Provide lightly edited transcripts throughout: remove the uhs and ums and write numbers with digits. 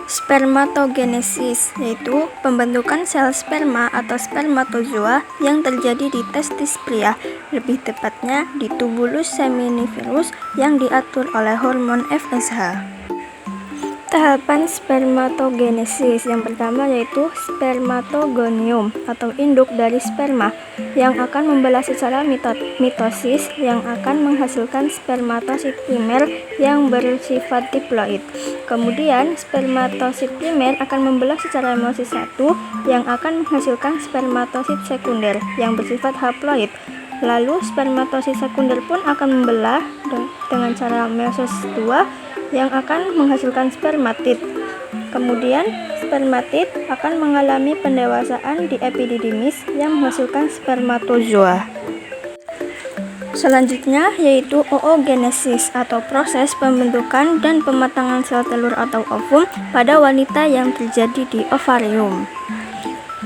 Spermatogenesis yaitu pembentukan sel sperma atau spermatozoa yang terjadi di testis pria, lebih tepatnya di tubulus seminiferus yang diatur oleh hormon FSH. Tahapan spermatogenesis yang pertama yaitu spermatogonium atau induk dari sperma yang akan membelah secara mitosis yang akan menghasilkan spermatosit primer yang bersifat diploid. Kemudian spermatosit primer akan membelah secara meiosis 1 yang akan menghasilkan spermatosit sekunder yang bersifat haploid. Lalu spermatosit sekunder pun akan membelah dengan cara meiosis 2 yang akan menghasilkan spermatid. Kemudian spermatid akan mengalami pendewasaan di epididymis yang menghasilkan spermatozoa. Selanjutnya yaitu oogenesis atau proses pembentukan dan pematangan sel telur atau ovum pada wanita yang terjadi di ovarium.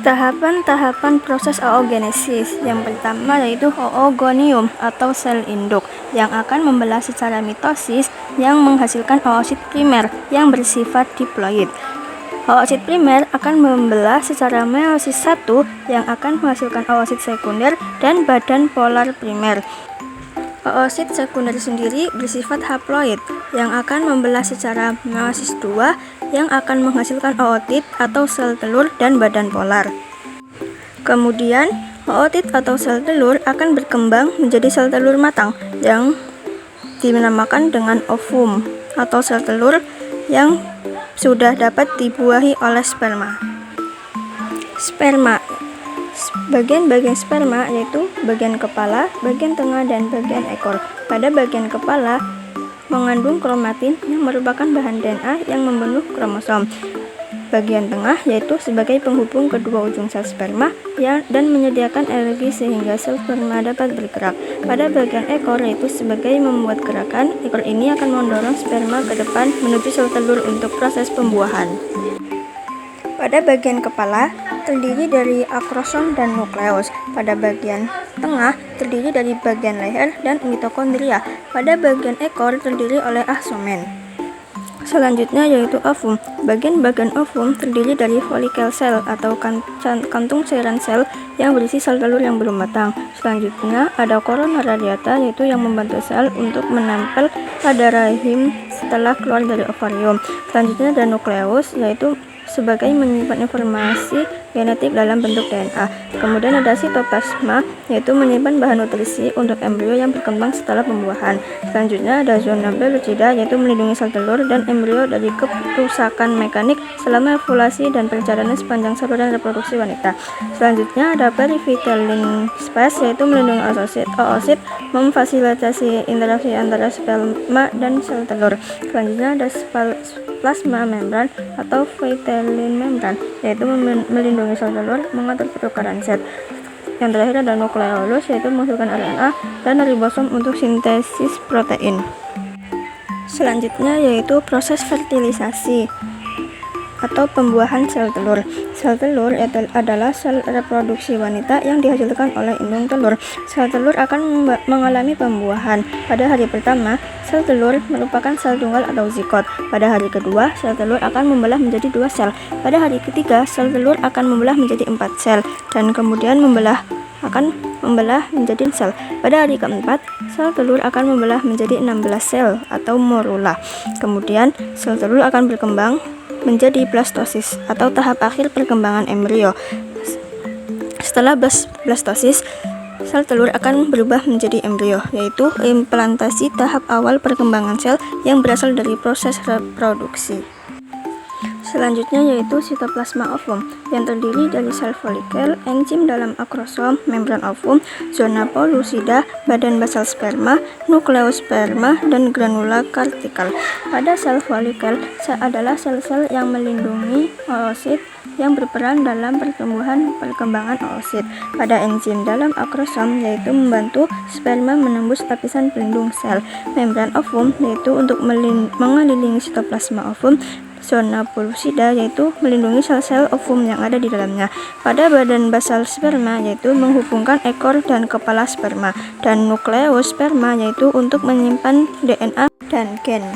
Tahapan-tahapan proses oogenesis yang pertama yaitu oogonium atau sel induk yang akan membelah secara mitosis yang menghasilkan oosit primer yang bersifat diploid. Oosit primer akan membelah secara meiosis 1 yang akan menghasilkan oosit sekunder dan badan polar primer. Oosit sekunder sendiri bersifat haploid yang akan membelah secara meiosis 2 yang akan menghasilkan ootit atau sel telur dan badan polar. Kemudian, ootit atau sel telur akan berkembang menjadi sel telur matang yang dinamakan dengan ovum atau sel telur yang sudah dapat dibuahi oleh sperma. Sperma. Bagian-bagian sperma yaitu bagian kepala, bagian tengah, dan bagian ekor. Pada bagian kepala mengandung kromatin yang merupakan bahan DNA yang membentuk kromosom. Bagian tengah yaitu sebagai penghubung kedua ujung sel sperma dan menyediakan energi sehingga sel sperma dapat bergerak. Pada bagian ekor yaitu sebagai membuat gerakan. Ekor ini akan mendorong sperma ke depan menuju sel telur untuk proses pembuahan. Pada bagian kepala terdiri dari akrosom dan nukleus. Pada bagian tengah terdiri dari bagian leher dan mitokondria. Pada bagian ekor terdiri oleh aksomen. Selanjutnya yaitu ovum. Bagian-bagian ovum terdiri dari folikel sel atau kantung cairan sel yang berisi sel telur yang belum matang. Selanjutnya ada corona radiata yaitu yang membantu sel untuk menempel pada rahim setelah keluar dari ovarium. Selanjutnya ada nukleus yaitu sebagai menyimpan informasi genetik dalam bentuk DNA. Kemudian ada sitoplasma yaitu menyimpan bahan nutrisi untuk embrio yang berkembang setelah pembuahan. Selanjutnya ada zona pellucida yaitu melindungi sel telur dan embrio dari kerusakan mekanik selama ovulasi dan perjalanan sepanjang saluran reproduksi wanita. Selanjutnya ada perivitellin space yaitu melindungi oosit, memfasilitasi interaksi antara sperma dan sel telur. Selanjutnya ada plasma membran atau vitellin membran yaitu melindungi sel telur, mengatur pertukaran zat. Yang terakhir ada nukleolus yaitu menghasilkan RNA dan ribosom untuk sintesis protein. Selanjutnya yaitu proses fertilisasi atau pembuahan sel telur. Sel telur adalah sel reproduksi wanita yang dihasilkan oleh indung telur. Sel telur akan mengalami pembuahan. Pada hari pertama, sel telur merupakan sel tunggal atau zigot. Pada hari kedua, sel telur akan membelah menjadi 2 sel. Pada hari ketiga, sel telur akan membelah menjadi 4 sel dan kemudian akan membelah menjadi sel. Pada hari keempat, sel telur akan membelah menjadi 16 sel atau morula. Kemudian, sel telur akan berkembang menjadi blastosis atau tahap akhir perkembangan embrio. Setelah blastosis, sel telur akan berubah menjadi embrio, yaitu implantasi tahap awal perkembangan sel yang berasal dari proses reproduksi. Selanjutnya yaitu sitoplasma ovum yang terdiri dari sel folikel, enzim dalam akrosom, membran ovum, zona pellucida, badan basal sperma, nukleus sperma, dan granula cortical. Pada sel folikel adalah sel-sel yang melindungi oosit yang berperan dalam perkembangan oosit. Pada enzim dalam akrosom yaitu membantu sperma menembus lapisan pelindung sel. Membran ovum yaitu untuk mengelilingi sitoplasma ovum. Zona pellucida yaitu melindungi sel-sel ovum yang ada di dalamnya. Pada badan basal sperma yaitu menghubungkan ekor dan kepala sperma. Dan nukleus sperma yaitu untuk menyimpan DNA dan gen.